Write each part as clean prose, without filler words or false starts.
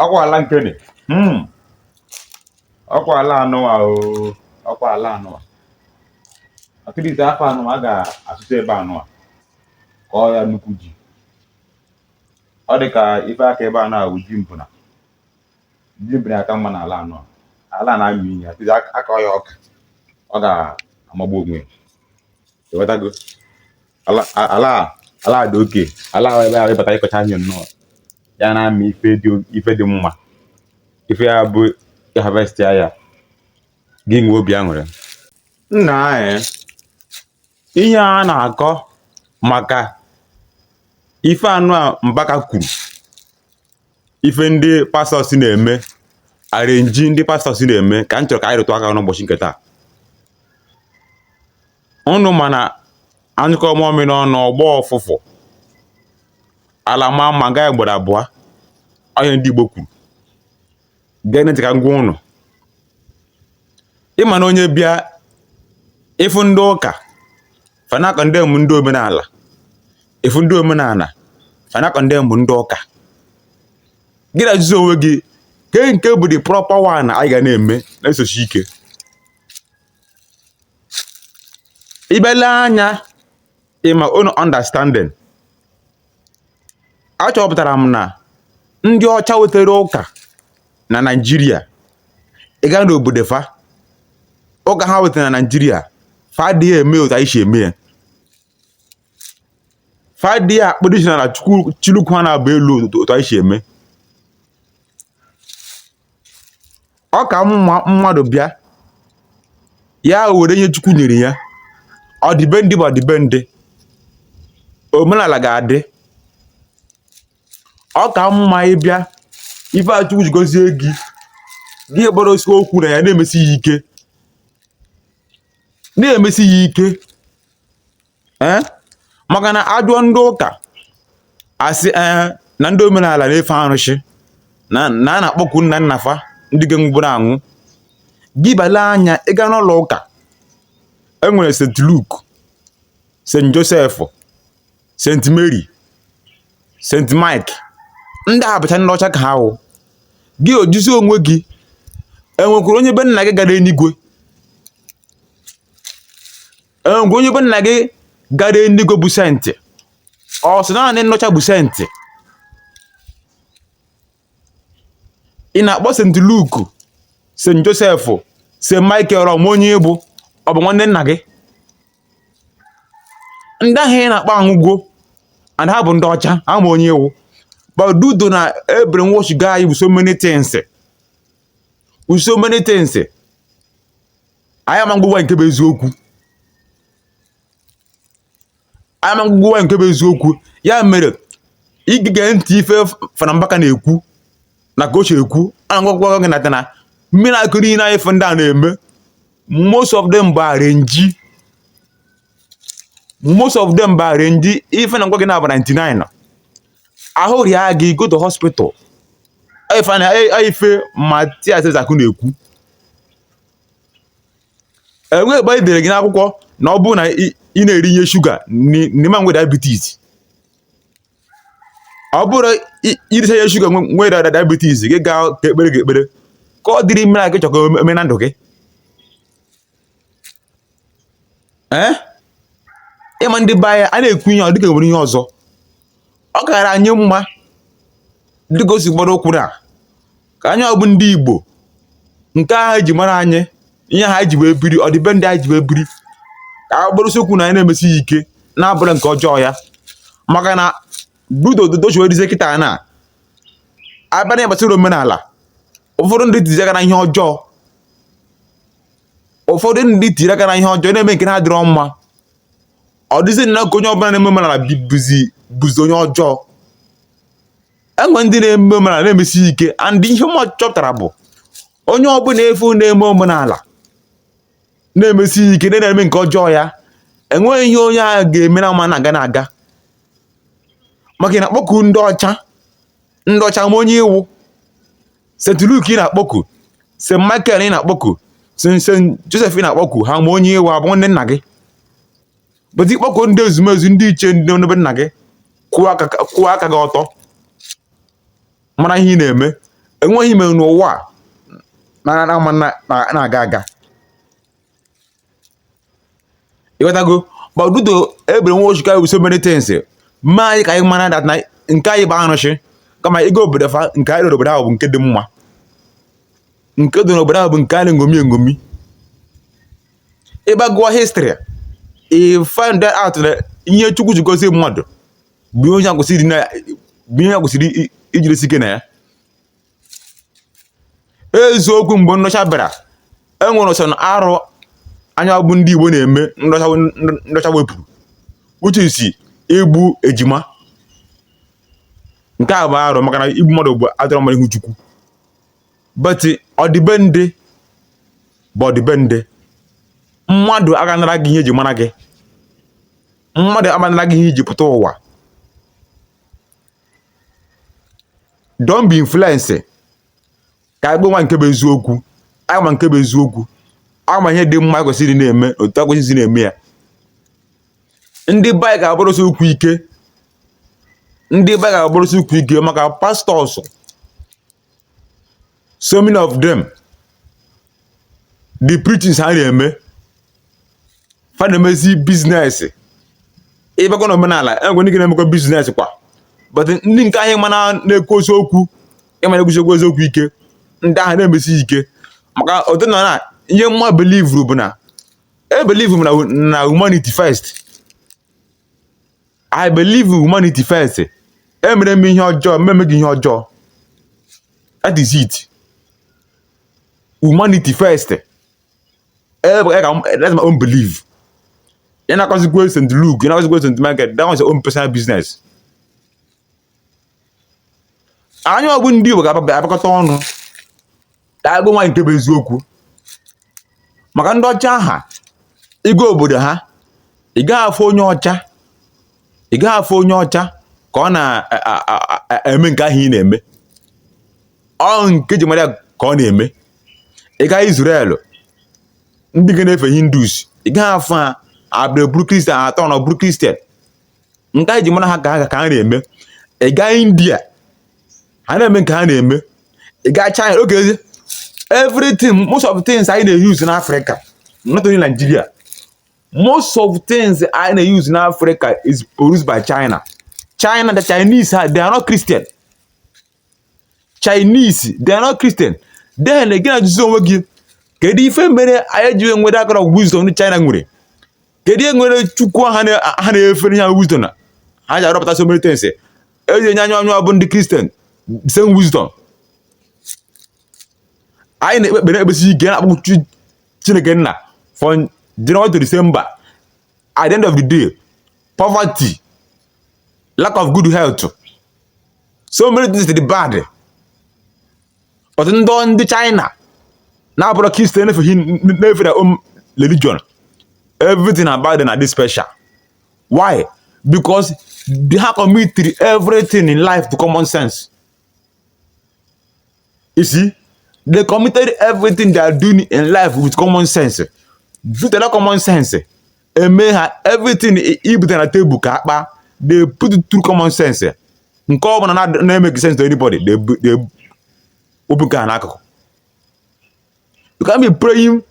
ọkwa ala nkene ọkwa ala anụwa ọkwa ala anụwa akịrịta afọ anụwa a ga-asụsụ ebe anụwa ka ọ ya nnukwu ji ọ dị ka ife aka ebe a na-awụ ji mpụna aka mma na ala anụwa ala na-amị inye akịrịta aka ọ ya ọka ọ ga-amagbu onwe ewetago ala dị oke ala ebe a ịbata ịkọcha anyị nnọọ ya na-amị ife dị mma ife ya bụ harvest ya gị nwe obi aṅụrị nna anyị ihe a na-akọ maka ife anụ a mbaka kwuru ife ndị pastọs na-eme arenji ndị pastọs na-eme ka m chọrọ ka anyị rụtụ aka n'ụbọchị nke taa unu mana anyụkọ mọmị n'ọnụ ọgbọ ọfụfụ ala ma mma gaghị gbara abụọ onye ndị Igbo kwuru gee ntị ka ngwa ụnụ ịma na onye bịa ịfụ ndị ụka fanakọ ndị mbụ ndị omenala ịfụ ndị omenala fanakọ ndị mbụ ndị ụka gị na jụzi onwe gị ke nke bụ the proper one anyị ga na-eme na-esochi ike ibele anya ịma unu understanding achọpụtara m na ndị ọcha wetara ụka na Naịjirịa ịga n'obodo fa ụka ha wetara na Naịjirịa fa adịghị eme otu anyị si eme ya fa adịghị akpụdịsi na chilukwu ha na-abụ elu otu anyị si eme ọ ka mma mmadụ bịa ya were ihe Chukwu nyere ya ọdịbendị bụ ọdịbendị omenala ga-adị ọ ka mma ịbịa ife a Chukwu ji gozie gị gbara osi okwu na ya na-emesi ya ike maka na ajụọ ndị ụka asị na ndị omenala na-efe arụsị na a na-akpọku nna nna fa ndị ga-enweburu anwụ gị bale anya ịga n'ụlọ ụka enwere St. Luke, St. Joseph, St. Mary, St. Mike ndị a bụcha ndị ọcha ka ha wụ gị ojuzi onwe gị enwekwara onye be nna gị gara enigwe bụ senti ọ sị naanị nnọcha bụ senti ị na-akpọ St. Luke, St. Joseph, St. Michael ọma onye bụ ọ bụ nwanne nna gị ndị ahụ ị na-akpọ anwụgwo and ha bụ ndị ọcha ama onye iwu but dudo na brainwash guy with so many things anyị ama ngwụwa nke bụ eziokwu ya mere igige ntị ife fana mbaka na-ekwu na ka ochie ekwu a ngwagwa gị nata na mmiri akụrụ na ife ndị a na-eme most of them bụ arenji ife na ngwa gị na-aba 99 ahụ rịa gị go to hospital ife Matias Ezeaku na-ekwu enwe ebe e dere gị n'akwụkwọ na ọ bụrụ na ị na-eri ihe shuga n'ime nwe diabetes ọ bụrụ irisa ihe shuga nwere diabetes gị gaa ka ekpere gị ekpere ka ọ dịrị mmiri gị chọrọ eme na ndụ gị ịma ndị be anyị a na-ekwu ihe ọ dịka nwere ihe ọzọ ọ gara anyị mma dịka o si gbara okwu na ka anyị ọ bụ ndị Igbo nke ahụ ji mara anyị ihe ha ji wee biri ọdịbendị anyị ji wee biri ka a gbarụsi okwu na anyị na-emesi ya ike na-abụrụ nke ọjọọ ya maka na budodochiwedize kịta na abịa na gbasara omenala ụfọdụ ndị tiri aka na ihe ọjọọ na-eme nke na-adịrọ mma ọ dịzi na ka onye ọbụla na-eme omenala bụzi onye ọjọọ enwe ndị na-eme omenala na-emesi ike and ihe m chọpụtara bụ onye ọbụla efu na-eme omenala na-emesi ike na-eme nke ọjọọ ya enweghị ihe onye ahụ ga-eme na na-aga na-aga maka na akpọku ndị ọcha ma onye iwu St. Luke ị na-akpọku St. Michael ị na-akpọku St. Joseph ị na-akpọku ha ma onye iwu abụ nwanne nna gị bụzi ịkpọku ndị ezumezu ndị iche ndị n'ebe nna gị kwụọ aka gị ọtọ mara ihe ị na-eme enweghị ime n'ụwa na-aga aga ịghọtago gbadudo ebere nwa ochi ka we so many things ma anyị ka anyị mara that na nke anyị bụ arụsị kama ego obodo fa nke anyị obodo ahụ bụ nke dị mma nke dị n'obodo ahụ bụ nke a na-engomi engomi ịgbagụọ history ị find out na ihe Chukwu ji gozie mmadụ bụ onye kwesịrị ijirisi ike na ya eziokwu mgbe nnọcha bịara enwere ọsọ arụ anya bụ ndị Igbo na-eme ndọcha wepụrụ uche isi igbu ejima nke a bụ arụ maka na igbu mmadụ bụ adịrọ mmadụ ihu Chukwu but ọdịbendị bụ ọdịbendị mmadụ aganara gị ihe eji mara gị mmadụ aganara gị ihe iji pụta ụwa don't be influenced ka agbe nwa nke bụ eziokwu ama nke bụ eziokwu ama ihe dị mma kwesịrị na-eme otu kwesịrị na-eme ya ndị baị ga-abụrụsị okwu ike ndị baị ga-abụrụsị okwu ike maka pastors so many of them the preachings ha na-eme fa na-emezi business ịbakwa na omenala enwe ndị na-emekwa business kwa but ndị nke anyị mana na-ekwozi okwu ịma na-ekwuzi eziokwu ike ndị ahụ na-emesi ike maka otu nọ na ihe mma believe bụ na believe na humanity first. I believe humanity first. Emere m ihe ọjọọ mmemme gị ihe ọjọọ. That is it. Humanity first. That's my own belief. You're not going to go to Luke, you're not going to go to market. That was your own personal business. Anyị ọbụ ndị Igbo ga-abakọta ọnụ ka agụ nwa nke bụ eziokwu maka ndị ọcha aha ịga obodo ha ị gaghị afọ onye ọcha ka ọ na-eme nke ahụ ị na-eme ọ nke ji mara ka ọ na-eme ị gaghị Israel ndị ga na-efe Hindus ị gaghị afọ ha abụrụ bụrụ Kristian atọ na bụrụ Kristian nke anyị ji mara ha ka ha na-eme ị gaghị India ha na-eme nke ha na-eme ị gaa China oge everything most of the things I use in Africa not only Nigeria most of the things I use in Africa is produced by China. The Chinese they are not Christian. They are not Christian. Then again I just onwe gị kedu ife mere anyị ji nwere akara wisdom ndị China nwere kedu nwere Chukwu ha na-efe ihe wisdom na ha ji arọpụta so many things eji nye anya bụ ndị Christian same wisdom anyị na-ekpekpere ekpesi ike na-akpọ Chineke nna from January to December. At the end of the day, poverty, lack of good health, so many things to the bad. But in the China, now for Christian for their own religion, everything about them are this special. Why? Because they have committed everything in life to common sense. You see, they committed everything they are doing in life with common sense. Due to that common sense, everything put on the table, they put it through common sense. Not make sense to anybody. They open can. You can't be praying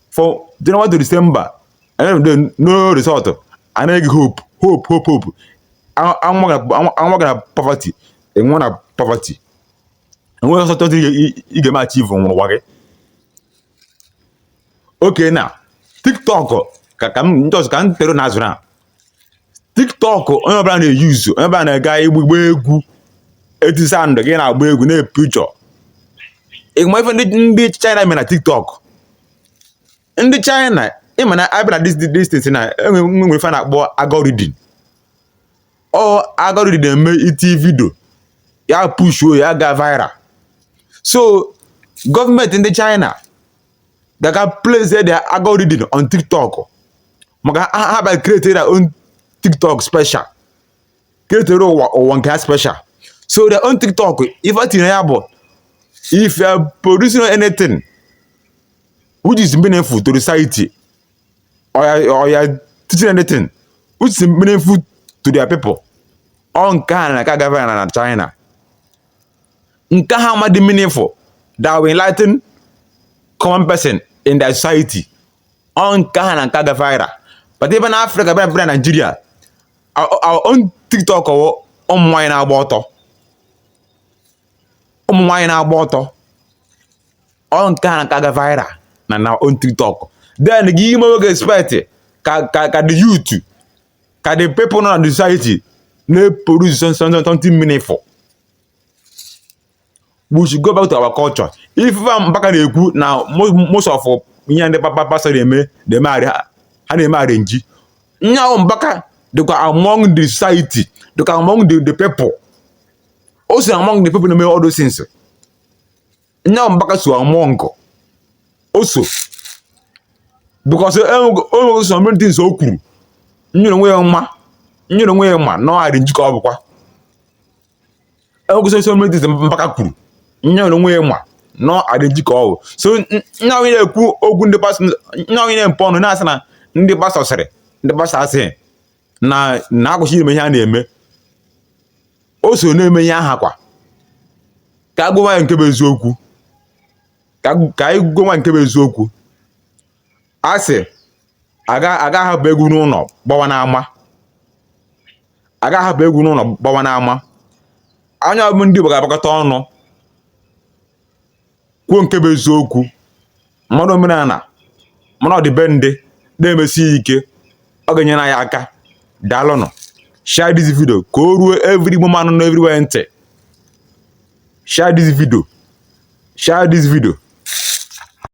for January to December and no result. I need hope. I'm gonna poverty. And one poverty. And we also thought you get my achieve on work. Okay, now. TikTok ka m tero na azụra TikTok onye ọbụla na-use onye ọbụla na-aga igbo egwu etisa ndụ gị na-agba egwu na-epichọ ịgma ife ndị China mere na TikTok ndị China ịma na abịa na distance na enwere ife na-akpọ algorithm algorithm na-eme iti vidio ya push ya ga viral so gọọmenti ndị China they can place their algorithm on TikTok. Maka have I created their own TikTok special. Created one kind special. So their own TikTok, if you are producing anything which is meaningful to the society, or you are teaching anything which is meaningful to their people, on China, nke ha ma dị meaningful that will enlighten common person in their society. On ka ha na nka ga viral. But even Africa, but Nigeria, our own TikTok or ụmụ na-agba ọtọ. Ụmụ nwaanyị na-agba ọtọ. On ka ha na nka ga viral na own TikTok. Then give me expect ka the youth, ka the people in the society may produce something meaningful. We should go back to our culture. If mbaka na-ekwu now most of ihe ndị pastor na-eme ha na-eme arrange. Nya mbaka dịkwa among the society, dịkwa among the people. Also among the people na-eme all those things. Nya mbaka so among also because some things o kwuru nyere onwe ya mma na arrange ka ọ bụkwa. Some things mbaka kwuru nyere onwe ya mma no arrange ka ọ bụ. So nya onye na-ekwu okwu ndị pastor, nya onye na-empe ọnụ na-asị na ndị pastor sịrị, ndị pastor asị na akwụsị ime ihe a na-eme. O so na-eme ihe aha kwa. Ka agụwa nke bụ eziokwu. Ka anyị gụwa nke bụ eziokwu. Asị aga hapụ egwu n'ụlọ gbawa n'ama. Aga hapụ egwu n'ụlọ gbawa n'ama. Anya ọbụ ndị Igbo ga-agbakọta ọnụ kwuo nke bụ eziokwu. Mmadụ omenala, mmadụ ọdịbendị na-emesi ike, ọ ga-enyere anyị aka. Daalụnụ. Share this video ka o ruo every woman nọ everywhere ntị. Share this video.